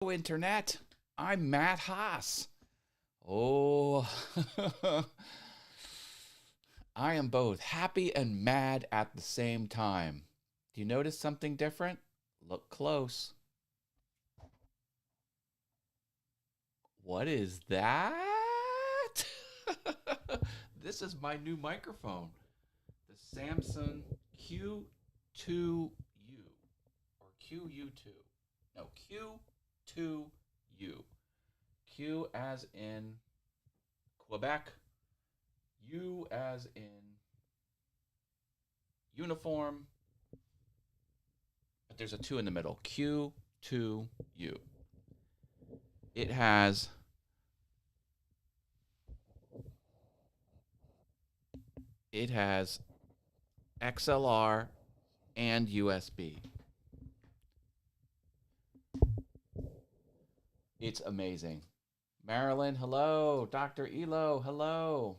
Internet. I'm Matt Haas. Oh, I am both happy and mad at the same time. Do you notice something different? Look close. What is that? This is my new microphone, the Samsung Q2U or QU2. No, Q2U. Q as in Quebec, U as in uniform, but there's a 2 in the middle. Q2U. It has XLR and USB. It's amazing. Marilyn, hello. Dr. Elo, hello.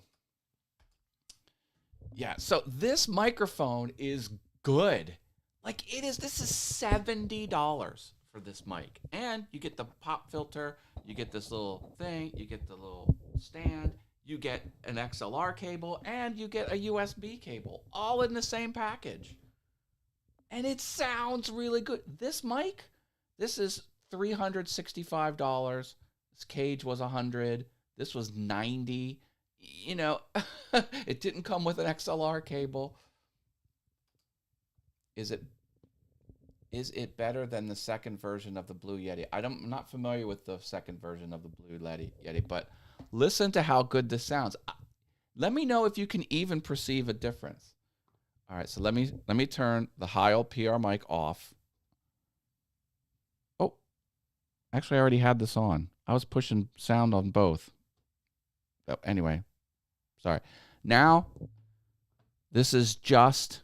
Yeah, so this microphone is good. Like this is $70 for this mic. And you get the pop filter, you get this little thing, you get the little stand, you get an XLR cable, and you get a USB cable, all in the same package. And it sounds really good. This mic, this is $365. This cage was $100. This was $90. You know, it didn't come with an XLR cable. Is it better than the second version of the Blue Yeti? I'm not familiar with the second version of the Blue Yeti, but listen to how good this sounds. Let me know if you can even perceive a difference. All right, so let me turn the Heil PR mic off. Oh, actually, I already had this on. I was pushing sound on both. Oh, anyway, sorry. Now, this is just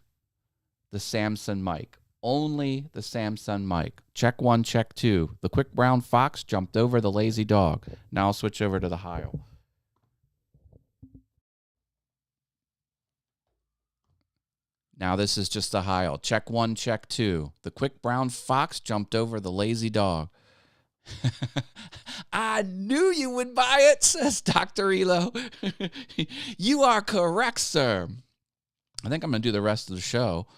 the Samsung mic. Only the Samsung mic. Check 1, check 2. The quick brown fox jumped over the lazy dog. Now I'll switch over to the Heil. Now this is just a Heil. Check 1, check 2. The quick brown fox jumped over the lazy dog. I knew you would buy it, says Dr. Elo. You are correct, sir. I think I'm going to do the rest of the show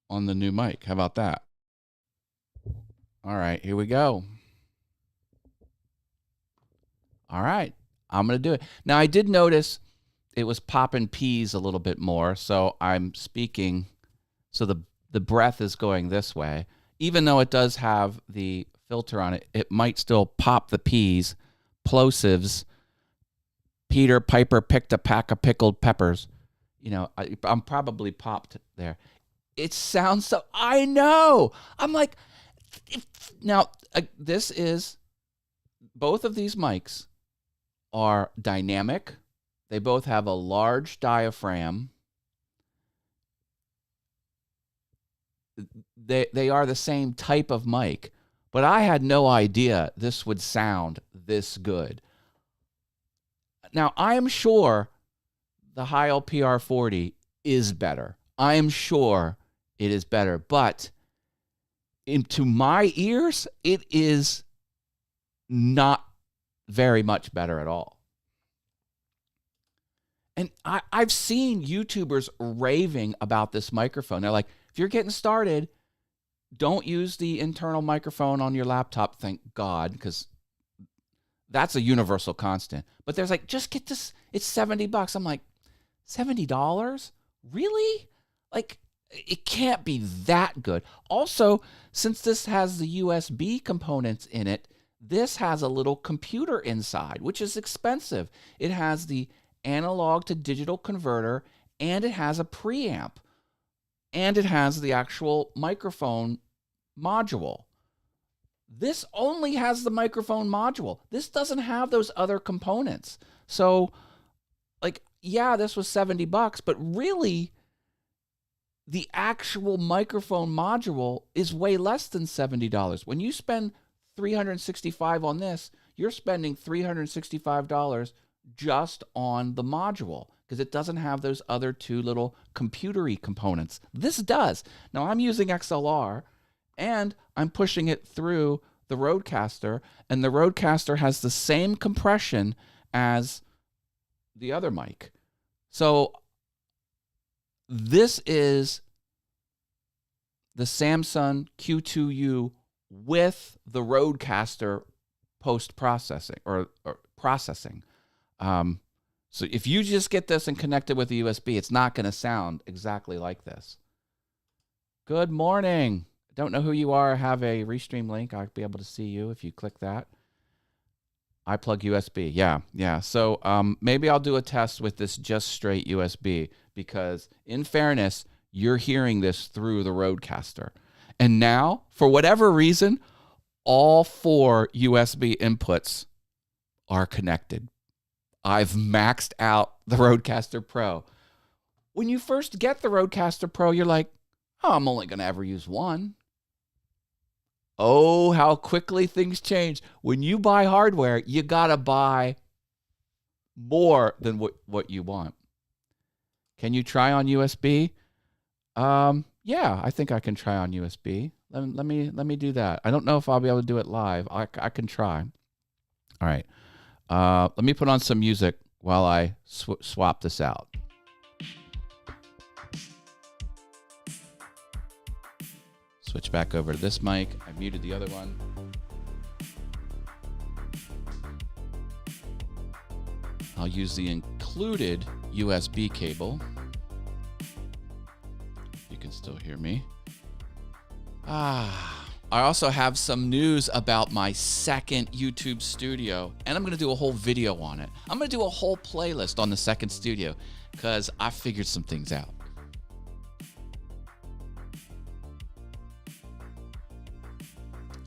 on the new mic. How about that? All right, here we go. All right, I'm going to do it. Now, I did notice it was popping P's a little bit more, so I'm speaking, so the breath is going this way. Even though it does have the filter on it, it might still pop the P's. Plosives. Peter Piper picked a pack of pickled peppers. You know, I'm probably popped there. It sounds so, I know. I'm like, now, this is, both of these mics are dynamic. They both have a large diaphragm. They are the same type of mic, but I had no idea this would sound this good. Now, I am sure the Heil PR40 is better. I am sure it is better, but into my ears, it is not very much better at all. And I've seen YouTubers raving about this microphone. They're like, if you're getting started, don't use the internal microphone on your laptop, thank God, because that's a universal constant. But there's like, just get this, it's $70. I'm like, $70? Really? Like, it can't be that good. Also, since this has the USB components in it, this has a little computer inside, which is expensive. It has the analog to digital converter, and it has a preamp, and it has the actual microphone module. This only has the microphone module. This doesn't have those other components. So, like, yeah, this was $70, but really, the actual microphone module is way less than $70. When you spend $365 on this, you're spending $365 just on the module because it doesn't have those other two little computery components. This does. Now I'm using XLR and I'm pushing it through the Rodecaster, and the Rodecaster has the same compression as the other mic. So this is the Samson Q2U with the Rodecaster post-processing or processing. So if you just get this and connect it with a USB, it's not going to sound exactly like this. Good morning. Don't know who you are. I have a Restream link. I'll be able to see you if you click that. iPlug USB. Yeah. So maybe I'll do a test with this just straight USB because, in fairness, you're hearing this through the Rodecaster. And now, for whatever reason, all 4 USB inputs are connected. I've maxed out the Rodecaster Pro. When you first get the Rodecaster Pro, you're like, oh, I'm only going to ever use one. Oh, how quickly things change. When you buy hardware, you got to buy more than what you want. Can you try on USB? Yeah, I think I can try on USB. Let me do that. I don't know if I'll be able to do it live. I can try. All right. Let me put on some music while I swap this out. Switch back over to this mic. I muted the other one. I'll use the included USB cable. You can still hear me. I also have some news about my second YouTube studio, and I'm going to do a whole video on it. I'm going to do a whole playlist on the second studio because I figured some things out.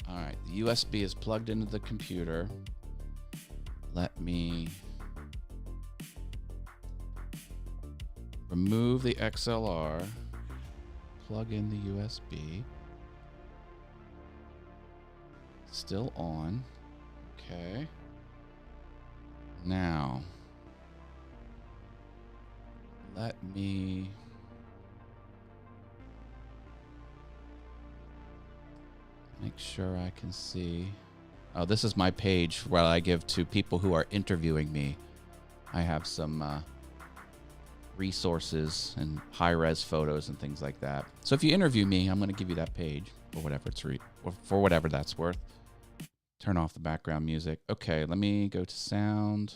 All right, the USB is plugged into the computer. Let me remove the XLR, plug in the USB. Still on. Okay. Now, let me make sure I can see. Oh, this is my page where I give to people who are interviewing me. I have some resources and high-res photos and things like that. So if you interview me, I'm going to give you that page for whatever it's for whatever that's worth. Turn off the background music. Okay, let me go to sound.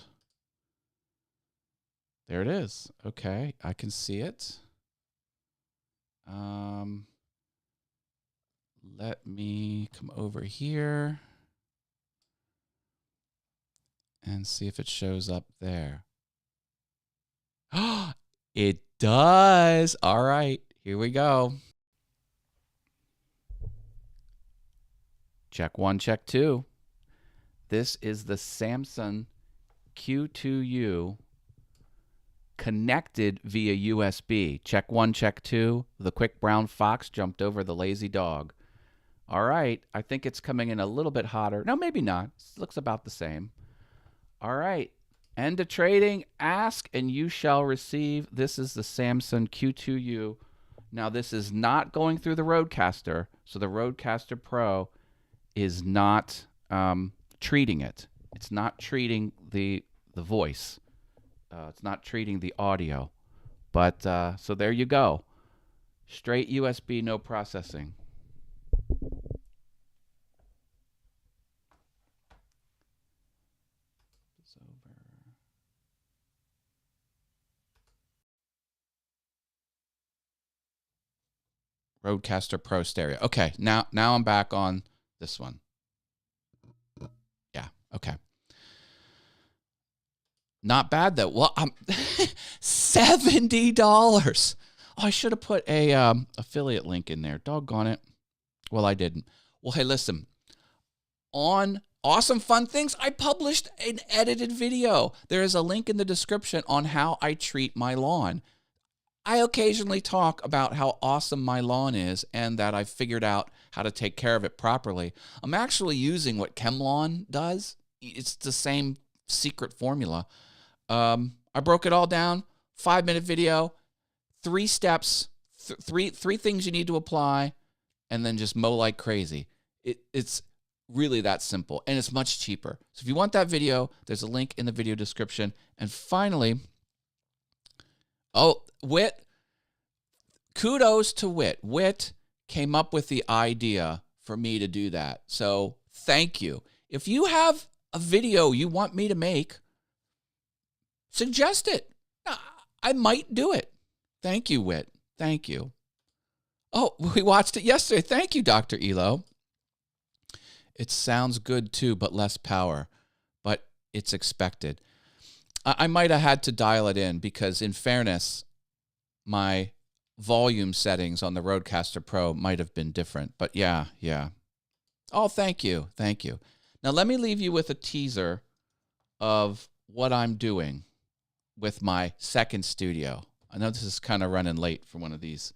There it is. Okay, I can see it. Let me come over here and see if it shows up there. It does. All right, here we go. Check 1, check 2. This is the Samson Q2U connected via USB. Check 1, check 2. The quick brown fox jumped over the lazy dog. All right, I think it's coming in a little bit hotter. No, maybe not. It looks about the same. All right, end of trading. Ask and you shall receive. This is the Samson Q2U. Now, this is not going through the Rodecaster, so the Rodecaster Pro is not treating it. It's not treating the voice. It's not treating the audio. But so there you go. Straight USB, no processing. It's over. Rodecaster Pro stereo. Okay, now I'm back on this one. Yeah, okay. Not bad though. Well, $70. Oh, I should have put a affiliate link in there. Doggone it. Well, I didn't. Well, hey, listen. On Awesome Fun Things, I published an edited video. There is a link in the description on how I treat my lawn. I occasionally talk about how awesome my lawn is and that I've figured out how to take care of it properly. I'm actually using what ChemLawn does. It's the same secret formula. I broke it all down. 5-minute video, 3 steps, three things you need to apply, and then just mow like crazy. It's really that simple, and it's much cheaper. So if you want that video, there's a link in the video description. And finally, Whit, kudos to Whit. Whit came up with the idea for me to do that. So thank you. If you have a video you want me to make, suggest it. I might do it. Thank you, Whit. Thank you. Oh, we watched it yesterday. Thank you, Dr. Elo. It sounds good too, but less power. But it's expected. I might have had to dial it in because, in fairness, my volume settings on the Rodecaster Pro might have been different. But yeah. Oh, thank you. Thank you. Now, let me leave you with a teaser of what I'm doing with my second studio. I know this is kind of running late for one of these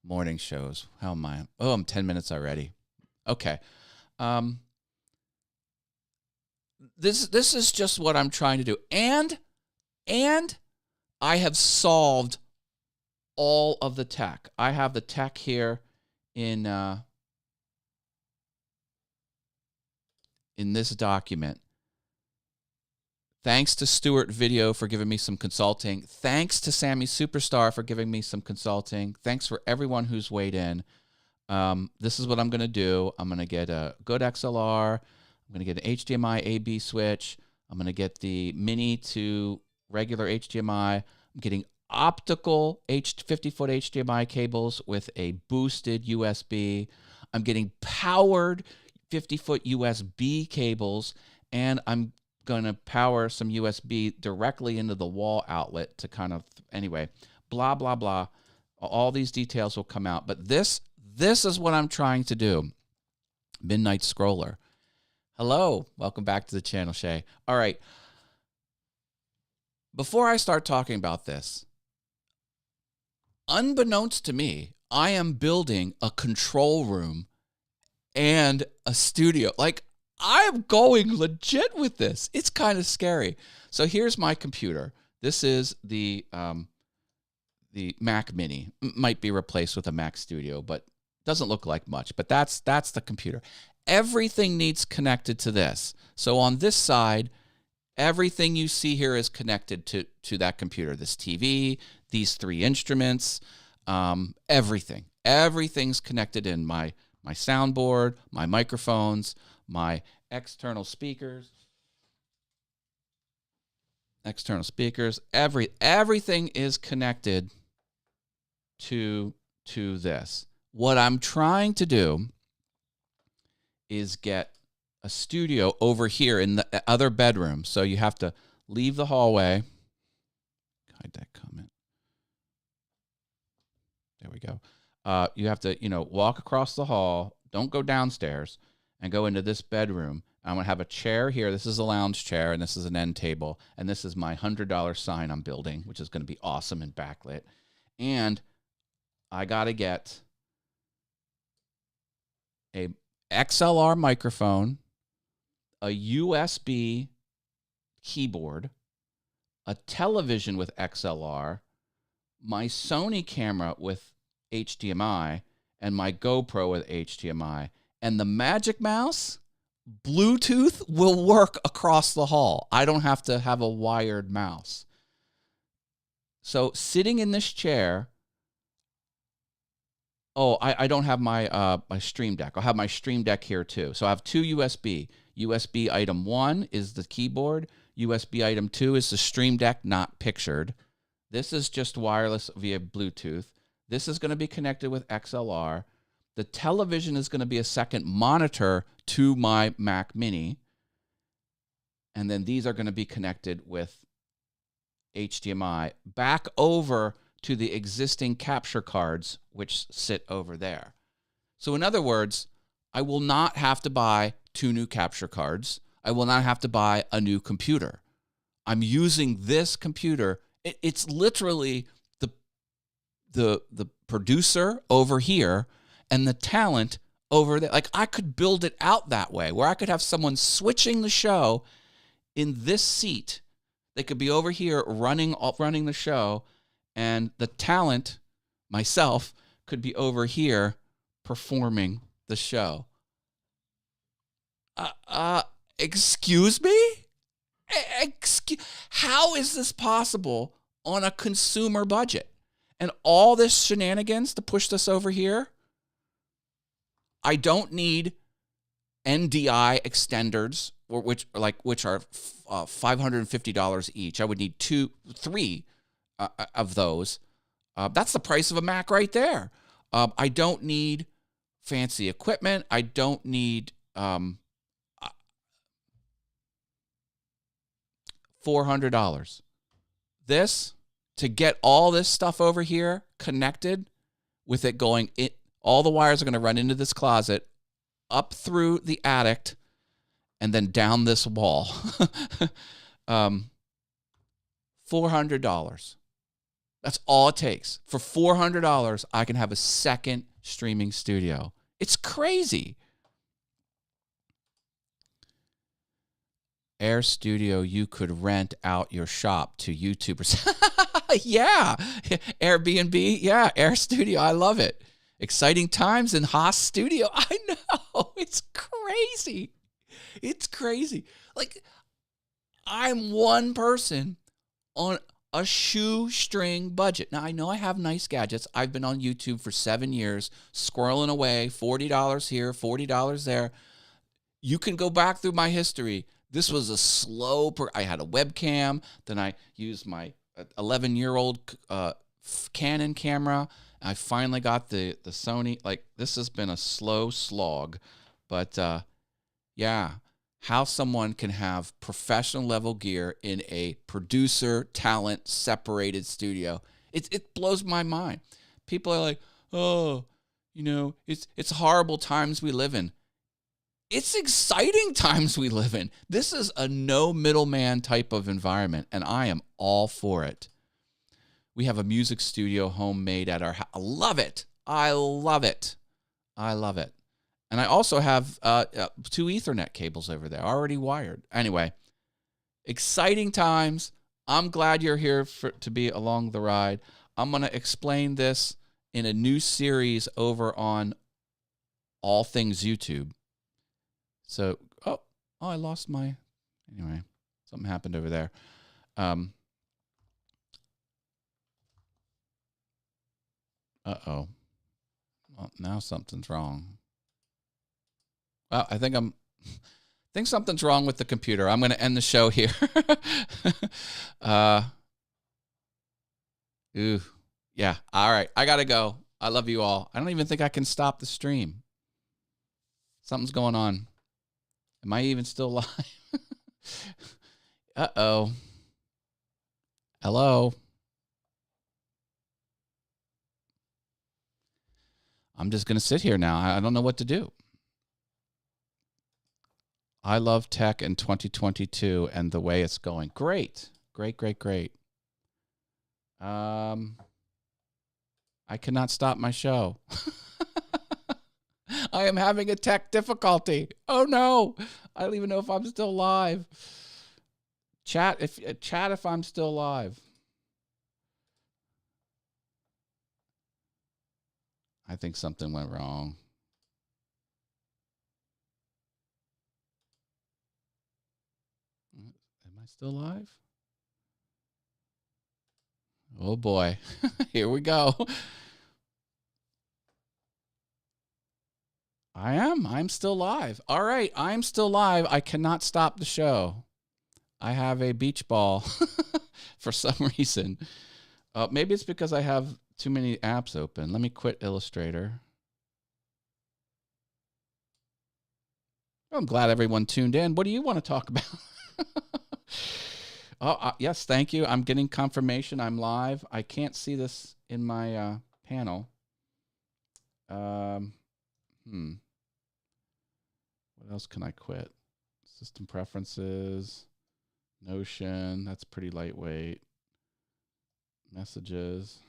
morning shows. How am I? Oh, I'm 10 minutes already. Okay. This is just what I'm trying to do. And I have solved all of the tech. I have the tech here in this document. Thanks to Stuart Video for giving me some consulting. Thanks to Sammy Superstar for giving me some consulting. Thanks for everyone who's weighed in. This is what I'm going to do. I'm going to get a good XLR. I'm going to get an HDMI AB switch. I'm going to get the mini to regular HDMI. I'm getting optical 50-foot HDMI cables with a boosted USB. I'm getting powered 50-foot USB cables, and I'm going to power some USB directly into the wall outlet to kind of, anyway, blah, blah, blah. All these details will come out. But this is what I'm trying to do. Midnight Scroller. Hello. Welcome back to the channel, Shay. All right. Before I start talking about this, unbeknownst to me, I am building a control room and a studio. Like, I'm going legit with this. It's kind of scary. So here's my computer. This is the Mac Mini. Might be replaced with a Mac Studio, but doesn't look like much. But that's the computer. Everything needs connected to this. So on this side, everything you see here is connected to that computer. This TV, these three instruments, everything. Everything's connected in my soundboard, my microphones, my external speakers, everything is connected to this. What I'm trying to do is get a studio over here in the other bedroom. So you have to leave the hallway. Hide that comment. There we go. You have to, walk across the hall. Don't go downstairs and go into this bedroom. I'm going to have a chair here. This is a lounge chair, and this is an end table. And this is my $100 sign I'm building, which is going to be awesome and backlit. And I got to get a XLR microphone, a USB keyboard, a television with XLR, my Sony camera with HDMI, and my GoPro with HDMI. And the Magic Mouse, Bluetooth, will work across the hall. I don't have to have a wired mouse. So sitting in this chair, I don't have my Stream Deck. I'll have my Stream Deck here too. So I have two USB. USB item 1 is the keyboard. USB item 2 is the Stream Deck, not pictured. This is just wireless via Bluetooth. This is going to be connected with XLR. The television is going to be a second monitor to my Mac Mini. And then these are going to be connected with HDMI back over to the existing capture cards, which sit over there. So in other words, I will not have to buy 2 new capture cards. I will not have to buy a new computer. I'm using this computer. It's literally the producer over here and the talent over there. Like, I could build it out that way, where I could have someone switching the show in this seat. They could be over here running the show, and the talent, myself, could be over here performing the show. Uh, uh, excuse me? How is this possible on a consumer budget? And all this shenanigans to push this over here? I don't need NDI extenders, which are $550 each. I would need 3 of those. That's the price of a Mac right there. I don't need fancy equipment. I don't need $400. This, to get all this stuff over here connected with it going, all the wires are going to run into this closet, up through the attic, and then down this wall. $400. That's all it takes. For $400, I can have a second streaming studio. It's crazy. Air Studio, you could rent out your shop to YouTubers. Yeah. Airbnb. Yeah. Air Studio. I love it. Exciting times in Haas Studio. I know. It's crazy. It's crazy. Like, I'm one person on a shoestring budget. Now, I know I have nice gadgets. I've been on YouTube for 7 years, squirreling away, $40 here, $40 there. You can go back through my history. This was a slow, I had a webcam. Then I used my 11-year-old Canon camera. I finally got the Sony. Like, this has been a slow slog. But, yeah, how someone can have professional level gear in a producer talent separated studio. It blows my mind. People are like, oh, it's horrible times we live in. It's exciting times we live in. This is a no middleman type of environment, and I am all for it. We have a music studio homemade at our house. I love it. I love it. I love it. And I also have 2 Ethernet cables over there already wired. Anyway, exciting times. I'm glad you're here to be along the ride. I'm going to explain this in a new series over on All Things YouTube. So, I lost my, anyway, something happened over there. Uh-oh. Well, now something's wrong. Well, I think something's wrong with the computer. I'm going to end the show here. Yeah. All right. I got to go. I love you all. I don't even think I can stop the stream. Something's going on. Am I even still live? Uh-oh. Hello. I'm just going to sit here now. I don't know what to do. I love tech in 2022 and the way it's going. Great. Great. I cannot stop my show. I am having a tech difficulty. Oh no. I don't even know if I'm still live. Chat if I'm still live. I think something went wrong. Am I still live? Oh boy. Here we go. I'm still live. All right, I'm still live. I cannot stop the show. I have a beach ball for some reason. Maybe it's because I have too many apps open. Let me quit Illustrator. I'm glad everyone tuned in. What do you want to talk about? Yes, thank you. I'm getting confirmation I'm live. I can't see this in my panel. What else can I quit? System preferences, Notion. That's pretty lightweight. Messages.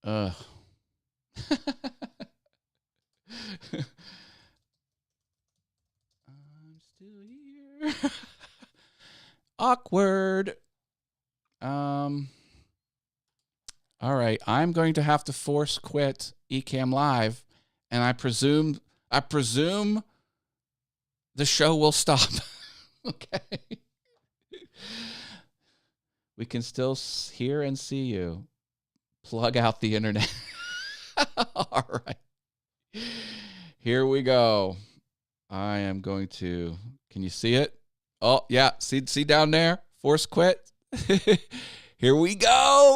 I'm still here. Awkward. All right, I'm going to have to force quit Ecamm Live, and I presume the show will stop. Okay. We can still hear and see you. Plug out the internet. All right. Here we go. I am going to, can you see it? Oh, yeah. See down there? Force quit. Here we go.